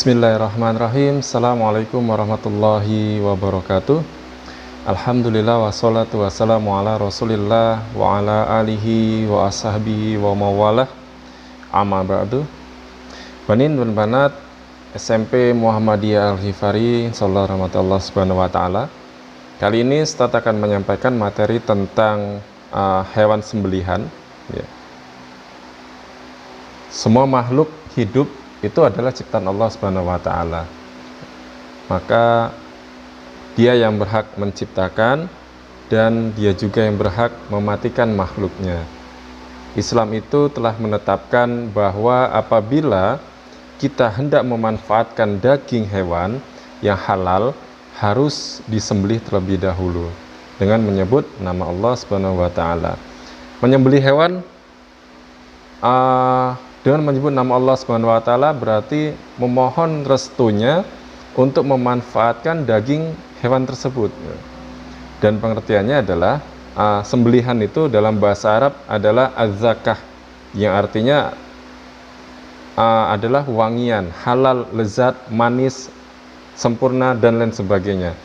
Bismillahirrahmanirrahim. Assalamualaikum warahmatullahi wabarakatuh. Alhamdulillah wassalatu wassalamu ala rasulillah wa ala alihi wa ashabihi wa mawalah. Amma ba'du. Banin dan banat SMP Muhammadiyah Al-Ghifari sallallahu rahmatullah subhanahu wa ta'ala. Kali ini Ustaz akan menyampaikan materi tentang hewan sembelihan ya. Semua makhluk hidup itu adalah ciptaan Allah Subhanahu wa taala. Maka Dia yang berhak menciptakan dan Dia juga yang berhak mematikan makhluknya. Islam itu telah menetapkan bahwa apabila kita hendak memanfaatkan daging hewan yang halal, harus disembelih terlebih dahulu dengan menyebut nama Allah Subhanahu wa taala. Menyembelih hewan dengan menyebut nama Allah Subhanahu wa taala berarti memohon restunya untuk memanfaatkan daging hewan tersebut. Dan pengertiannya adalah sembelihan itu dalam bahasa Arab adalah az-zakah, yang artinya adalah wangian, halal, lezat, manis, sempurna dan lain sebagainya.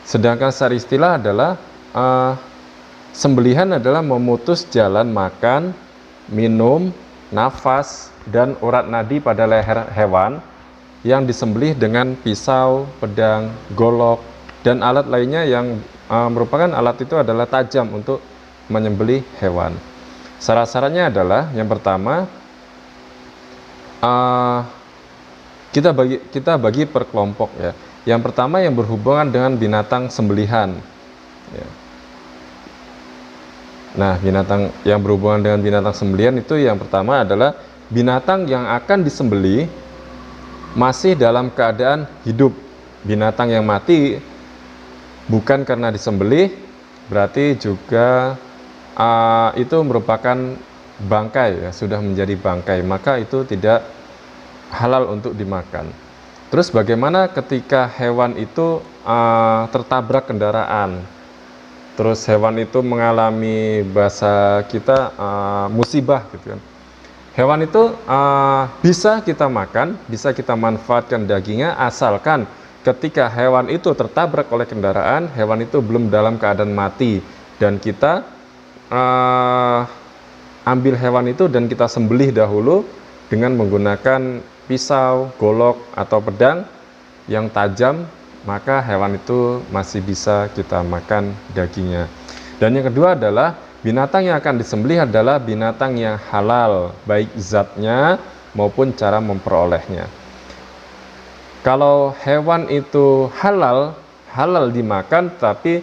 Sedangkan secara istilah adalah sembelihan adalah memutus jalan makan, minum, nafas dan urat nadi pada leher hewan yang disembelih dengan pisau, pedang, golok dan alat lainnya yang merupakan alat itu adalah tajam untuk menyembelih hewan. Syarat-syaratnya adalah yang pertama, kita bagi per kelompok ya. Yang pertama yang berhubungan dengan binatang sembelihan ya. Nah, binatang yang berhubungan dengan binatang sembelihan itu yang pertama adalah binatang yang akan disembelih masih dalam keadaan hidup. Binatang yang mati bukan karena disembelih berarti juga itu merupakan bangkai ya, sudah menjadi bangkai, maka itu tidak halal untuk dimakan. Terus bagaimana ketika hewan itu tertabrak kendaraan? Terus hewan itu mengalami bahasa kita musibah gitu kan. Hewan itu bisa kita makan, bisa kita manfaatkan dagingnya asalkan ketika hewan itu tertabrak oleh kendaraan, hewan itu belum dalam keadaan mati dan kita ambil hewan itu dan kita sembelih dahulu dengan menggunakan pisau, golok atau pedang yang tajam, maka hewan itu masih bisa kita makan dagingnya. Dan yang kedua adalah binatang yang akan disembelih adalah binatang yang halal, baik zatnya maupun cara memperolehnya. Kalau hewan itu halal dimakan, tapi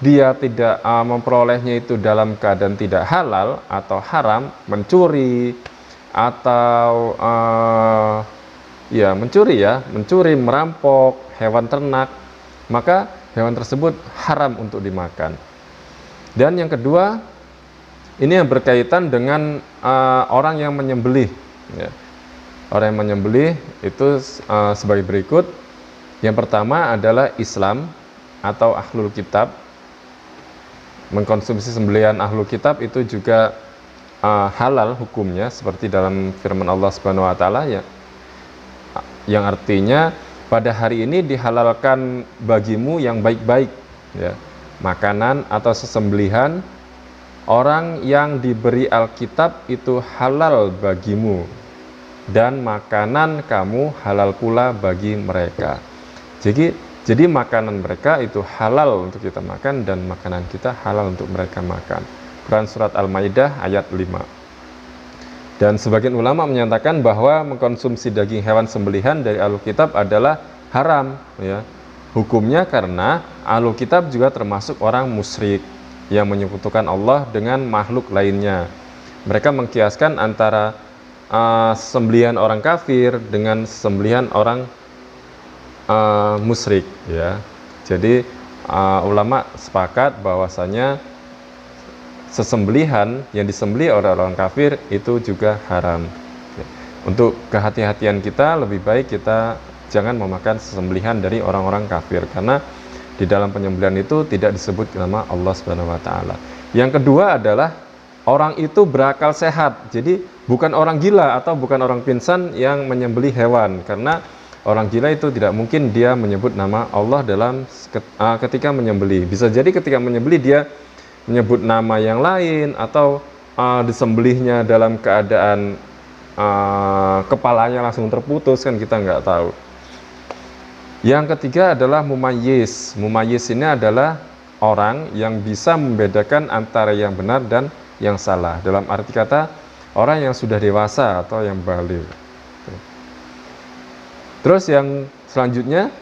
dia tidak memperolehnya itu dalam keadaan tidak halal atau haram, mencuri atau mencuri, merampok hewan ternak, maka hewan tersebut haram untuk dimakan. Dan yang kedua, ini yang berkaitan dengan orang yang menyembelih ya. Orang yang menyembelih itu sebagai berikut. Yang pertama adalah Islam atau Ahlul Kitab. Mengkonsumsi sembelihan Ahlul Kitab itu juga halal hukumnya, seperti dalam firman Allah Subhanahu wa taala ya, yang artinya pada hari ini dihalalkan bagimu yang baik-baik ya, makanan atau sesembelihan orang yang diberi Alkitab itu halal bagimu dan makanan kamu halal pula bagi mereka. Jadi makanan mereka itu halal untuk kita makan dan makanan kita halal untuk mereka makan. Quran surat Al-Maidah ayat 5. Dan sebagian ulama menyatakan bahwa mengkonsumsi daging hewan sembelihan dari Ahlul Kitab adalah haram ya. Hukumnya karena Ahlul Kitab juga termasuk orang musyrik yang menyekutukan Allah dengan makhluk lainnya. Mereka mengkiaskan antara sembelihan orang kafir dengan sembelihan orang musyrik ya. Jadi ulama sepakat bahwasanya sesembelihan yang disembelih oleh orang kafir itu juga haram. Untuk kehati-hatian kita, lebih baik kita jangan memakan sesembelihan dari orang-orang kafir, karena di dalam penyembelihan itu tidak disebut nama Allah Subhanahu wa taala. Yang kedua adalah orang itu berakal sehat. Jadi bukan orang gila atau bukan orang pingsan yang menyembelih hewan, karena Orang gila itu tidak mungkin dia menyebut nama Allah dalam ketika menyembelih. Bisa jadi ketika menyembelih dia menyebut nama yang lain, atau disembelihnya dalam keadaan kepalanya langsung terputus, kan kita nggak tahu. Yang ketiga adalah mumayyiz. Mumayyiz ini adalah orang yang bisa membedakan antara yang benar dan yang salah. Dalam arti kata orang yang sudah dewasa atau yang baligh. Terus yang selanjutnya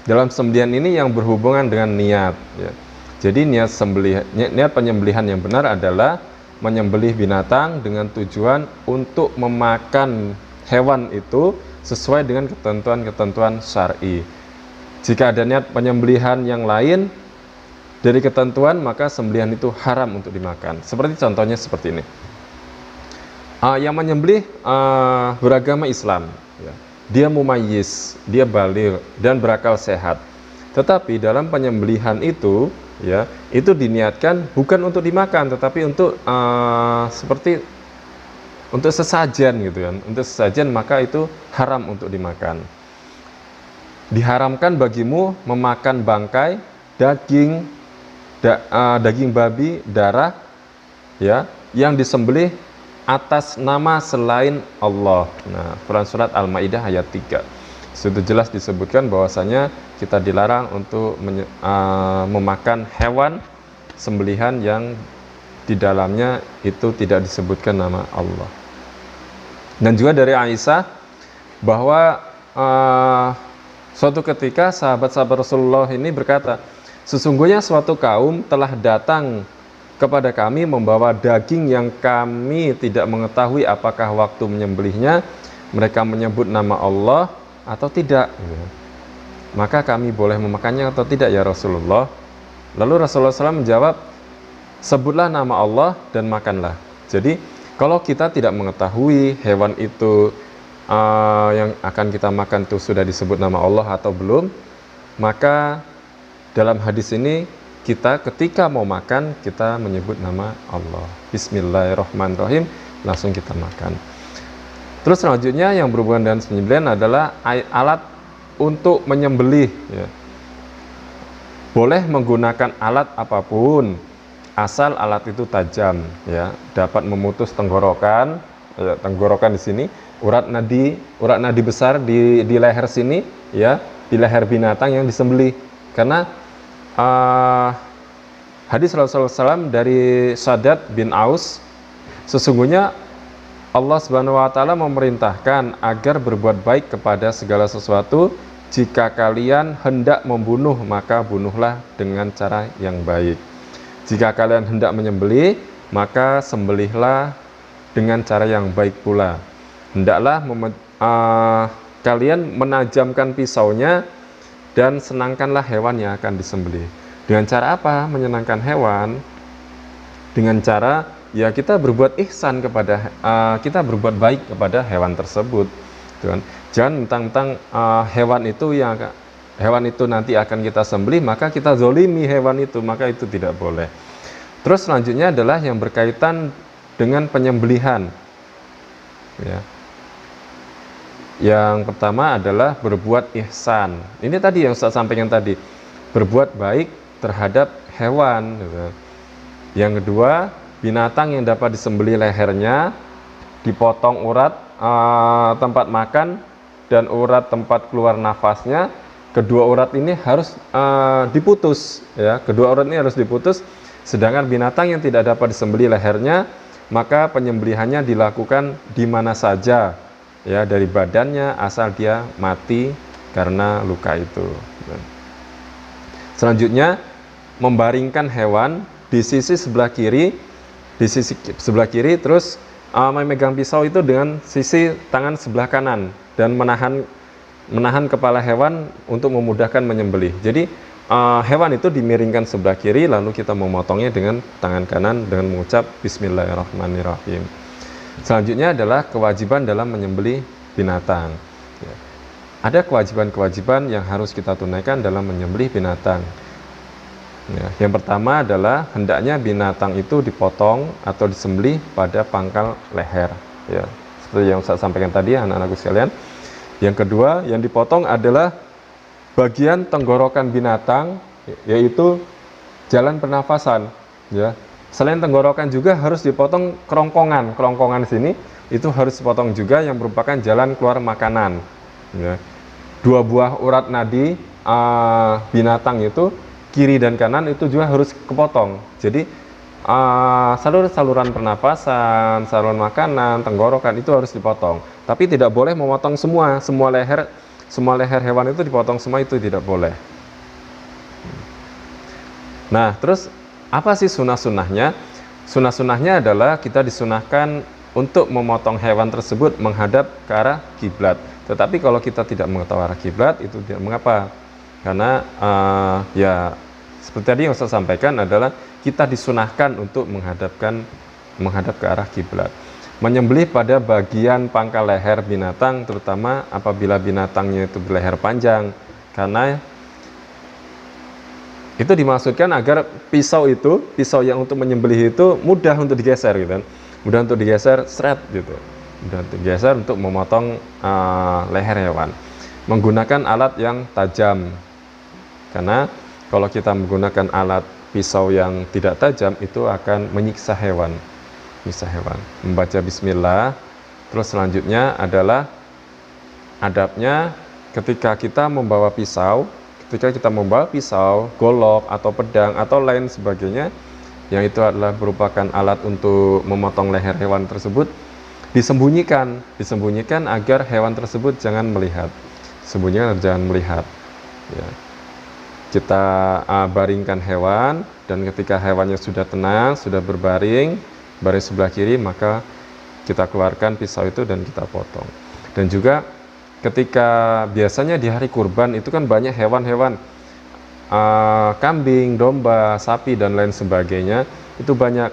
dalam sembelihan ini yang berhubungan dengan niat. Ya. Jadi niat penyembelihan yang benar adalah menyembelih binatang dengan tujuan untuk memakan hewan itu sesuai dengan ketentuan-ketentuan syar'i. Jika ada niat penyembelihan yang lain dari ketentuan, maka sembelihan itu haram untuk dimakan. Seperti contohnya seperti ini. Yang menyembelih beragama Islam, ya. Dia mumayyiz, dia baligh dan berakal sehat. Tetapi dalam penyembelihan itu, ya, itu diniatkan bukan untuk dimakan, tetapi untuk seperti untuk sesajen gitu kan. Untuk sesajen, maka itu haram untuk dimakan. Diharamkan bagimu memakan bangkai, daging babi, darah, ya, yang disembelih atas nama selain Allah. Nah, Quran surat Al-Maidah ayat 3. Sudah jelas disebutkan bahwasanya kita dilarang untuk memakan hewan sembelihan yang di dalamnya itu tidak disebutkan nama Allah. Dan juga dari Aisyah bahwa suatu ketika sahabat-sahabat Rasulullah ini berkata, sesungguhnya suatu kaum telah datang kepada kami membawa daging yang kami tidak mengetahui apakah waktu menyembelihnya mereka menyebut nama Allah atau tidak. Maka kami boleh memakannya atau tidak ya Rasulullah? Lalu Rasulullah SAW menjawab, sebutlah nama Allah dan makanlah. Jadi kalau kita tidak mengetahui hewan itu yang akan kita makan itu sudah disebut nama Allah atau belum, maka dalam hadis ini kita ketika mau makan kita menyebut nama Allah, Bismillahirrahmanirrahim, langsung kita makan. Terus selanjutnya yang berhubungan dengan penyembelihan adalah alat untuk menyembelih, ya. Boleh menggunakan alat apapun asal alat itu tajam, ya, dapat memutus tenggorokan, ya, tenggorokan di sini, urat nadi besar di leher sini, ya, di leher binatang yang disembelih. Karena hadis Rasulullah SAW dari Shaddad bin Aus, sesungguhnya Allah Subhanahu wa taala memerintahkan agar berbuat baik kepada segala sesuatu. Jika kalian hendak membunuh, maka bunuhlah dengan cara yang baik. Jika kalian hendak menyembelih, maka sembelihlah dengan cara yang baik pula. Hendaklah kalian menajamkan pisaunya dan senangkanlah hewan yang akan disembelih. Dengan cara apa menyenangkan hewan? Dengan cara, ya, kita berbuat ihsan kepada kita berbuat baik kepada hewan tersebut, gitu kan? Jangan mentang-mentang hewan itu nanti akan kita sembelih maka kita zolimi hewan itu, maka itu tidak boleh. Terus selanjutnya adalah yang berkaitan dengan penyembelihan, ya. Yang pertama adalah berbuat ihsan. Ini tadi yang saya sampaikan tadi, berbuat baik terhadap hewan, gitu. Yang kedua, binatang yang dapat disembelih lehernya, dipotong urat tempat makan dan urat tempat keluar nafasnya. Kedua urat ini harus diputus, ya. Kedua urat ini harus diputus. Sedangkan binatang yang tidak dapat disembelih lehernya, maka penyembelihannya dilakukan di mana saja, ya, dari badannya asal dia mati karena luka itu. Selanjutnya, membaringkan hewan di sisi sebelah kiri, terus memegang pisau itu dengan sisi tangan sebelah kanan dan menahan kepala hewan untuk memudahkan menyembelih. Jadi hewan itu dimiringkan sebelah kiri, lalu kita memotongnya dengan tangan kanan dengan mengucap Bismillahirrahmanirrahim. Selanjutnya adalah kewajiban dalam menyembelih binatang. Ya. Ada kewajiban-kewajiban yang harus kita tunaikan dalam menyembelih binatang. Ya, yang pertama adalah hendaknya binatang itu dipotong atau disembelih pada pangkal leher. Ya, seperti yang saya sampaikan tadi, anak-anakku sekalian. Yang kedua, yang dipotong adalah bagian tenggorokan binatang, yaitu jalan pernafasan. Ya. Selain tenggorokan juga harus dipotong kerongkongan sini itu harus dipotong juga, yang merupakan jalan keluar makanan. Ya. 2 buah urat nadi binatang itu kiri dan kanan itu juga harus kepotong. Jadi saluran pernapasan, saluran makanan, tenggorokan itu harus dipotong. Tapi tidak boleh memotong semua leher hewan itu dipotong semua, itu tidak boleh. Nah, terus apa sih sunah-sunahnya? Sunah-sunahnya adalah kita disunahkan untuk memotong hewan tersebut menghadap ke arah kiblat. Tetapi kalau kita tidak mengetahui arah kiblat itu tidak mengapa. Karena ya seperti tadi yang saya sampaikan adalah kita disunahkan untuk menghadap ke arah kiblat. Menyembelih pada bagian pangkal leher binatang, terutama apabila binatangnya itu berleher panjang, karena itu dimaksudkan agar pisau yang untuk menyembelih itu mudah untuk digeser gitu kan. Mudah untuk digeser, seret gitu. Mudah untuk digeser untuk memotong leher hewan. Menggunakan alat yang tajam. Karena kalau kita menggunakan alat pisau yang tidak tajam itu akan menyiksa hewan. Membaca bismillah. Terus selanjutnya adalah adabnya ketika kita membawa pisau, golok atau pedang atau lain sebagainya, yang itu adalah merupakan alat untuk memotong leher hewan tersebut, disembunyikan agar hewan tersebut jangan melihat. Ya. Kita baringkan hewan, dan ketika hewannya sudah tenang, sudah berbaring, baring sebelah kiri, maka kita keluarkan pisau itu dan kita potong. Dan juga ketika biasanya di hari kurban itu kan banyak hewan-hewan, kambing, domba, sapi dan lain sebagainya, itu banyak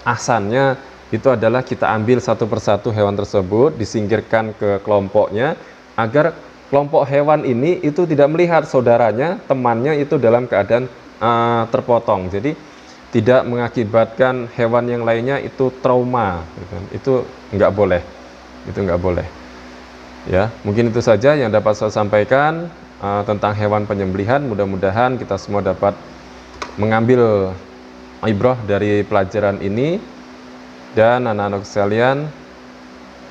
asannya. Itu adalah kita ambil satu persatu hewan tersebut, disingkirkan ke kelompoknya, agar kelompok hewan ini itu tidak melihat saudaranya, temannya itu dalam keadaan terpotong. Jadi tidak mengakibatkan hewan yang lainnya itu trauma, itu nggak boleh. Ya, mungkin itu saja yang dapat saya sampaikan tentang hewan penyembelihan. Mudah-mudahan kita semua dapat mengambil ibrah dari pelajaran ini. Dan anak-anak sekalian,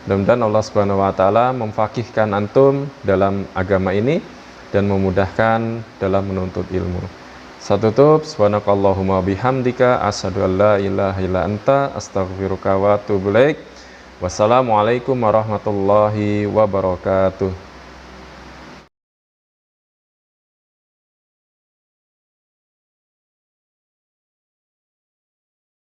mudah-mudahan Allah Subhanahu wa taala memfaqihkan antum dalam agama ini dan memudahkan dalam menuntut ilmu. Saya tutup, subhanakallahumma bihamdika asyhadu an la ilaha illa anta astaghfiruka wa atubu ilaik. Wassalamualaikum warahmatullahi wabarakatuh.